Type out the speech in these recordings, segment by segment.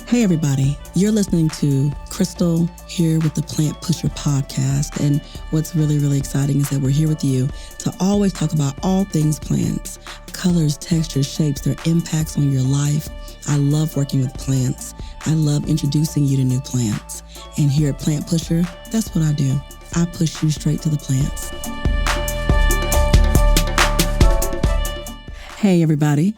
Hey, everybody. You're listening to Crystal here with the Plant Pusher podcast. And what's really, really exciting is that we're here with you to always talk about all things plants, colors, textures, shapes, their impacts on your life. I love working with plants. I love introducing you to new plants. And here at Plant Pusher, that's what I do. I push you straight to the plants. Hey, everybody.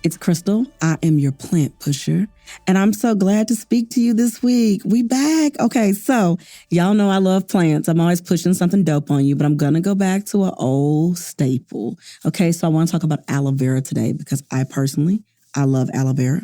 It's Crystal. I am your plant pusher, and I'm so glad to speak to you this week. We back. Okay, so y'all know I love plants. I'm always pushing something dope on you, but I'm going to go back to an old staple. Okay, so I want to talk about aloe vera today because I love aloe vera.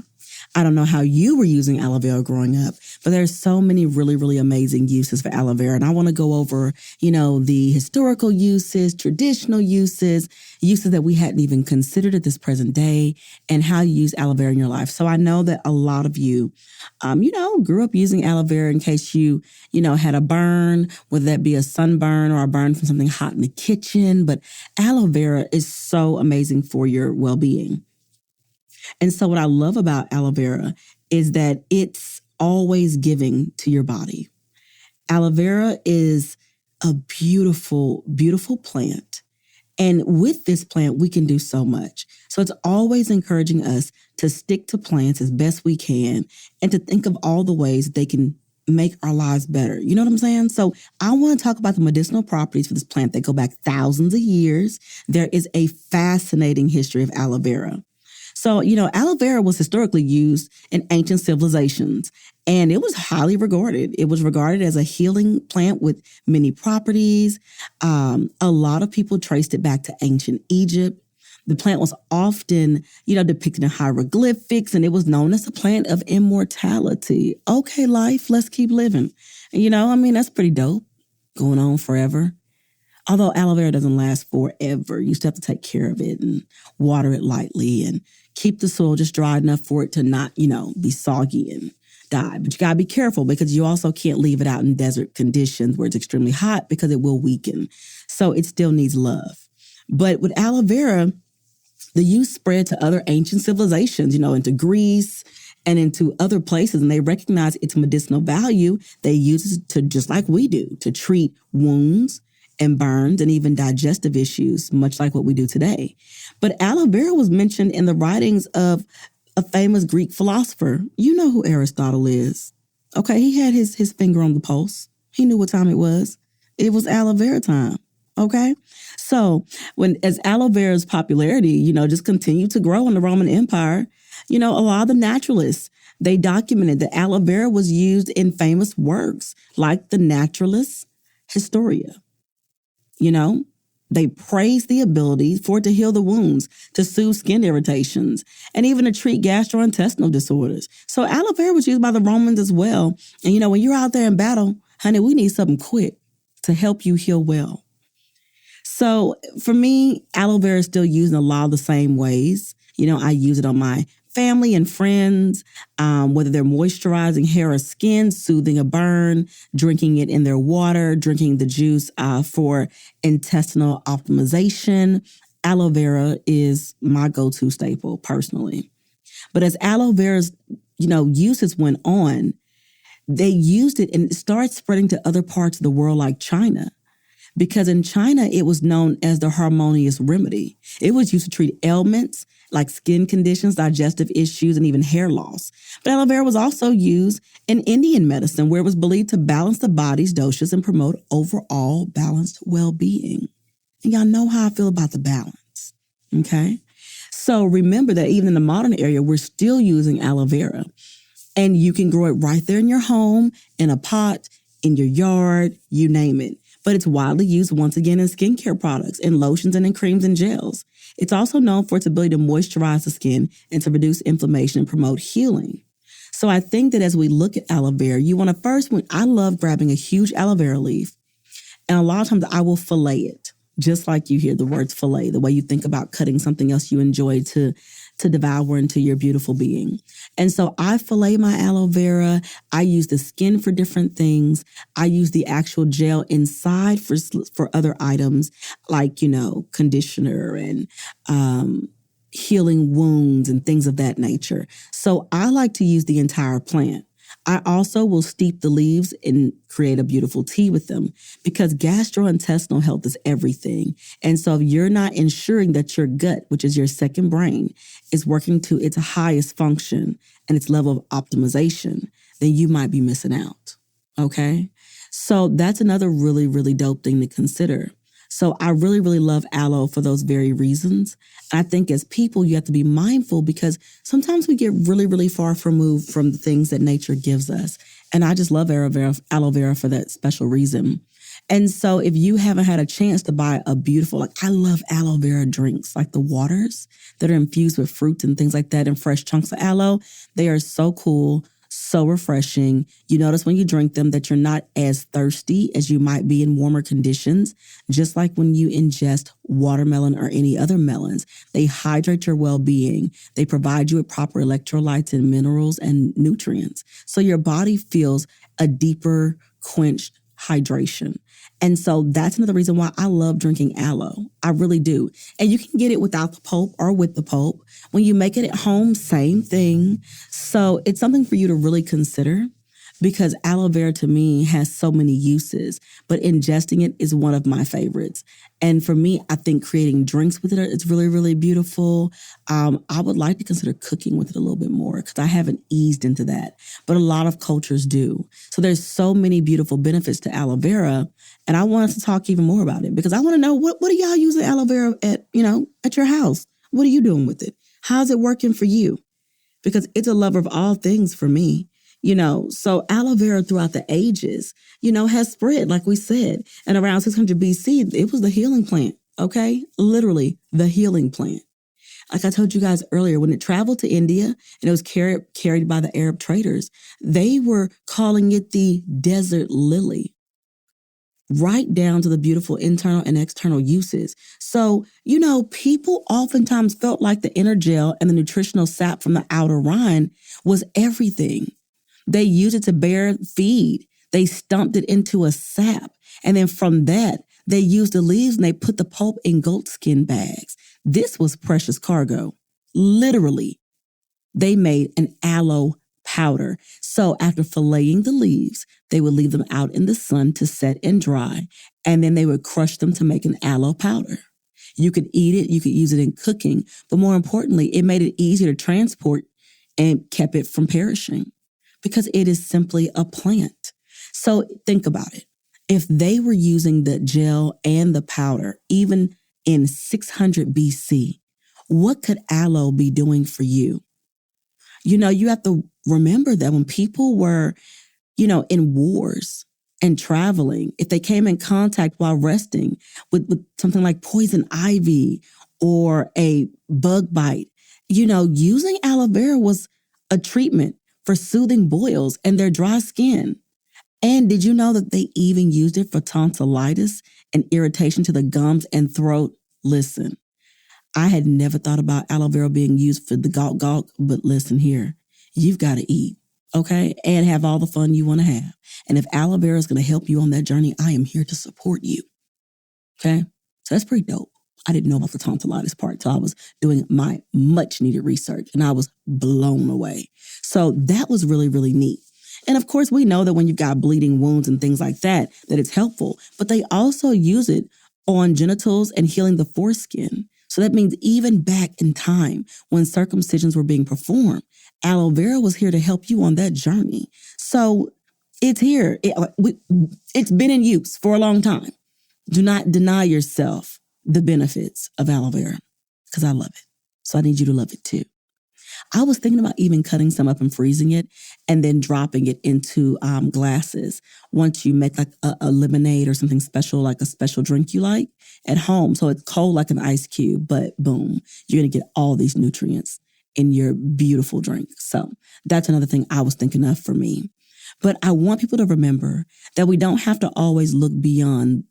I don't know how you were using aloe vera growing up, but there's so many really, really amazing uses for aloe vera. And I want to go over, the historical uses, traditional uses that we hadn't even considered at this present day, and how you use aloe vera in your life. So I know that a lot of you, grew up using aloe vera in case you had a burn, whether that be a sunburn or a burn from something hot in the kitchen. But aloe vera is so amazing for your well-being. And so what I love about aloe vera is that it's always giving to your body. Aloe vera is a beautiful, beautiful plant. And with this plant, we can do so much. So it's always encouraging us to stick to plants as best we can and to think of all the ways that they can make our lives better. You know what I'm saying? So I want to talk about the medicinal properties for this plant that go back thousands of years. There is a fascinating history of aloe vera. So, aloe vera was historically used in ancient civilizations, and it was highly regarded. It was regarded as a healing plant with many properties. A lot of people traced it back to ancient Egypt. The plant was often, depicted in hieroglyphics, and it was known as a plant of immortality. Okay, life, let's keep living. And that's pretty dope, going on forever. Although aloe vera doesn't last forever, you still have to take care of it and water it lightly and keep the soil just dry enough for it to not, be soggy and die. But you got to be careful because you also can't leave it out in desert conditions where it's extremely hot because it will weaken. So it still needs love. But with aloe vera, the use spread to other ancient civilizations, into Greece and into other places, and they recognize its medicinal value. They use it to, just like we do, to treat wounds and burns and even digestive issues, much like what we do today. But aloe vera was mentioned in the writings of a famous Greek philosopher. You know who Aristotle is. Okay, he had his finger on the pulse. He knew what time it was. It was aloe vera time. Okay? So as aloe vera's popularity, just continued to grow in the Roman Empire, a lot of the naturalists, they documented that aloe vera was used in famous works like the Naturalist Historia. They praised the ability for it to heal the wounds, to soothe skin irritations, and even to treat gastrointestinal disorders. So aloe vera was used by the Romans as well. And, when you're out there in battle, honey, we need something quick to help you heal well. So for me, aloe vera is still used in a lot of the same ways. I use it on my family and friends, whether they're moisturizing hair or skin, soothing a burn, drinking it in their water, drinking the juice for intestinal optimization. Aloe vera is my go-to staple personally. But as aloe vera's, uses went on, they used it and it started spreading to other parts of the world like China. Because in China, it was known as the harmonious remedy. It was used to treat ailments like skin conditions, digestive issues, and even hair loss. But aloe vera was also used in Indian medicine, where it was believed to balance the body's doshas and promote overall balanced well-being. And y'all know how I feel about the balance, okay? So remember that even in the modern era, we're still using aloe vera. And you can grow it right there in your home, in a pot, in your yard, you name it. But it's widely used once again in skincare products, in lotions and in creams and gels. It's also known for its ability to moisturize the skin and to reduce inflammation and promote healing. So I think that as we look at aloe vera, you want to I love grabbing a huge aloe vera leaf, and a lot of times I will fillet it, just like you hear the words fillet, the way you think about cutting something else you enjoy to devour into your beautiful being. And so I fillet my aloe vera. I use the skin for different things. I use the actual gel inside for other items like, conditioner and healing wounds and things of that nature. So I like to use the entire plant. I also will steep the leaves and create a beautiful tea with them because gastrointestinal health is everything. And so if you're not ensuring that your gut, which is your second brain, is working to its highest function and its level of optimization, then you might be missing out. Okay? So that's another really, really dope thing to consider. So I really, really love aloe for those very reasons. I think as people, you have to be mindful because sometimes we get really, really far removed from the things that nature gives us. And I just love aloe vera for that special reason. And so if you haven't had a chance to buy a beautiful, like I love aloe vera drinks, like the waters that are infused with fruits and things like that and fresh chunks of aloe, they are so cool. So refreshing. You notice when you drink them that you're not as thirsty as you might be in warmer conditions. Just like when you ingest watermelon or any other melons, they hydrate your well-being. They provide you with proper electrolytes and minerals and nutrients. So your body feels a deeper, quenched hydration. And so that's another reason why I love drinking aloe. I really do. And you can get it without the pulp or with the pulp. When you make it at home, same thing. So it's something for you to really consider because aloe vera to me has so many uses, but ingesting it is one of my favorites. And for me, I think creating drinks with it is really, really beautiful. I would like to consider cooking with it a little bit more because I haven't eased into that, but a lot of cultures do. So there's so many beautiful benefits to aloe vera. And I want us to talk even more about it because I want to know what are y'all using aloe vera at your house? What are you doing with it? How's it working for you? Because it's a lover of all things for me. So aloe vera throughout the ages, has spread, like we said. And around 600 BC, it was the healing plant, okay? Literally the healing plant. Like I told you guys earlier, when it traveled to India and it was carried by the Arab traders, they were calling it the desert lily, right down to the beautiful internal and external uses. So, people oftentimes felt like the inner gel and the nutritional sap from the outer rind was everything. They used it to bear feed. They stumped it into a sap. And then from that, they used the leaves and they put the pulp in goatskin bags. This was precious cargo. Literally, they made an aloe powder. So after filleting the leaves, they would leave them out in the sun to set and dry. And then they would crush them to make an aloe powder. You could eat it. You could use it in cooking. But more importantly, it made it easier to transport and kept it from perishing, because it is simply a plant. So think about it. If they were using the gel and the powder, even in 600 BC, what could aloe be doing for you? You have to remember that when people were, in wars and traveling, if they came in contact while resting with something like poison ivy or a bug bite, using aloe vera was a treatment for soothing boils and their dry skin. And did you know that they even used it for tonsillitis and irritation to the gums and throat? Listen, I had never thought about aloe vera being used for the gawk, but listen here, you've got to eat, okay? And have all the fun you want to have. And if aloe vera is going to help you on that journey, I am here to support you, okay? So that's pretty dope. I didn't know about the tonsillitis part, so I was doing my much needed research and I was blown away. So that was really, really neat. And of course, we know that when you've got bleeding wounds and things like that it's helpful, but they also use it on genitals and healing the foreskin. So that means even back in time when circumcisions were being performed, aloe vera was here to help you on that journey. So it's here. It's been in use for a long time. Do not deny yourself the benefits of aloe vera because I love it. So I need you to love it too. I was thinking about even cutting some up and freezing it and then dropping it into glasses once you make like a lemonade or something special, like a special drink you like at home. So it's cold like an ice cube, but boom, you're going to get all these nutrients in your beautiful drink. So that's another thing I was thinking of for me. But I want people to remember that we don't have to always look beyond,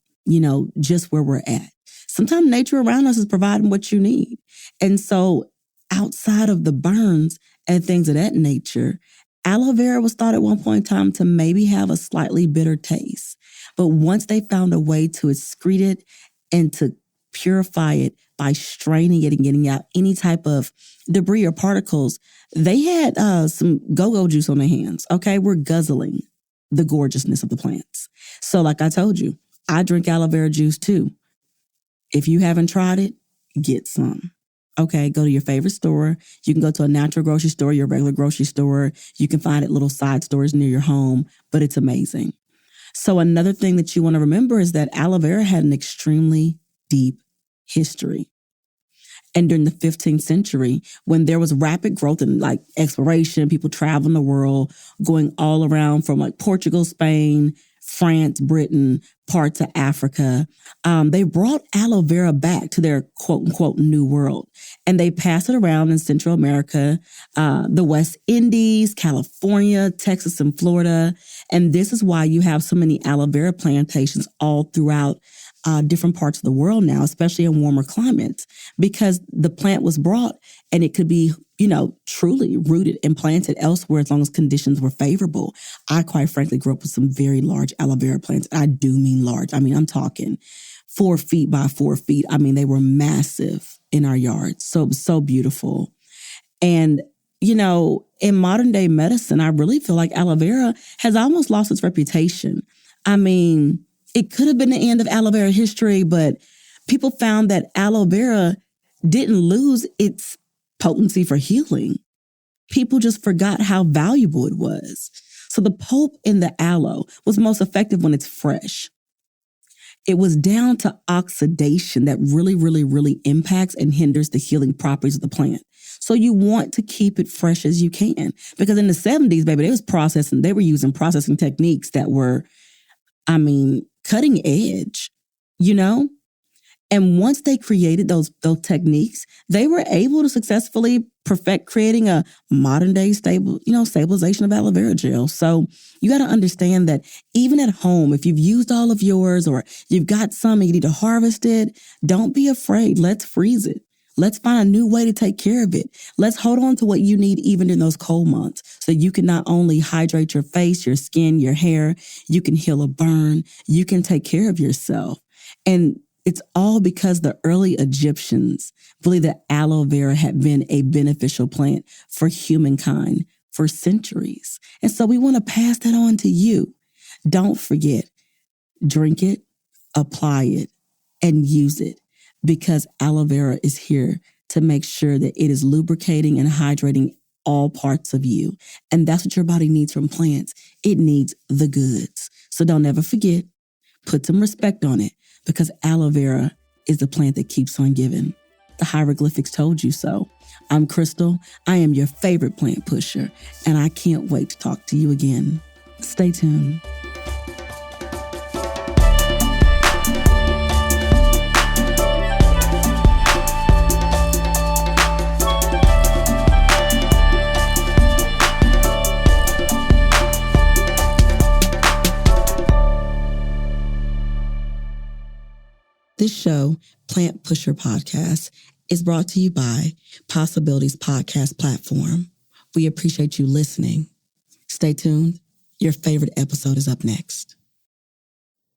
just where we're at. Sometimes nature around us is providing what you need. And so outside of the burns and things of that nature, aloe vera was thought at one point in time to maybe have a slightly bitter taste. But once they found a way to excrete it and to purify it by straining it and getting out any type of debris or particles. They had some go-go juice on their hands. Okay, we're guzzling the gorgeousness of the plants. So like I told you, I drink aloe vera juice too. If you haven't tried it, get some. Okay, go to your favorite store. You can go to a natural grocery store, your regular grocery store. You can find it little side stores near your home, but it's amazing. So another thing that you want to remember is that aloe vera had an extremely deep history. And during the 15th century, when there was rapid growth and like exploration, people traveling the world, going all around from like Portugal, Spain, France, Britain, parts of Africa, they brought aloe vera back to their quote unquote new world. And they passed it around in Central America, the West Indies, California, Texas, and Florida. And this is why you have so many aloe vera plantations all throughout different parts of the world now, especially in warmer climates, because the plant was brought and it could be, truly rooted and planted elsewhere as long as conditions were favorable. I quite frankly grew up with some very large aloe vera plants. I do mean large. I mean, I'm talking 4 feet by 4 feet. I mean, they were massive in our yards. So it was so beautiful. And in modern day medicine, I really feel like aloe vera has almost lost its reputation. I mean, it could have been the end of aloe vera history, but people found that aloe vera didn't lose its potency for healing. People just forgot how valuable it was. So the pulp in the aloe was most effective when it's fresh. It was down to oxidation that really, really, really impacts and hinders the healing properties of the plant. So you want to keep it fresh as you can. Because in the 70s, baby, they were using processing techniques that were, cutting edge, And once they created those techniques, they were able to successfully perfect creating a modern day stabilization of aloe vera gel. So you got to understand that even at home, if you've used all of yours or you've got some and you need to harvest it, don't be afraid. Let's freeze it. Let's find a new way to take care of it. Let's hold on to what you need even in those cold months so you can not only hydrate your face, your skin, your hair, you can heal a burn, you can take care of yourself. And it's all because the early Egyptians believed that aloe vera had been a beneficial plant for humankind for centuries. And so we want to pass that on to you. Don't forget, drink it, apply it, and use it, because aloe vera is here to make sure that it is lubricating and hydrating all parts of you. And that's what your body needs from plants. It needs the goods. So don't ever forget, put some respect on it, because aloe vera is the plant that keeps on giving. The hieroglyphics told you so. I'm Crystal. I am your favorite plant pusher, and I can't wait to talk to you again. Stay tuned. This show, Plant Pusher Podcast, is brought to you by Possibilities Podcast Platform. We appreciate you listening. Stay tuned. Your favorite episode is up next.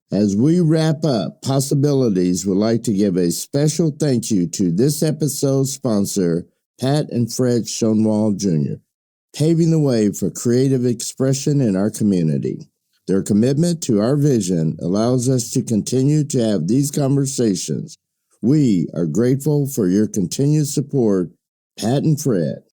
As we wrap up, Possibilities would like to give a special thank you to this episode's sponsor, Pat and Fred Shonwall Jr., paving the way for creative expression in our community. Their commitment to our vision allows us to continue to have these conversations. We are grateful for your continued support, Pat and Fred.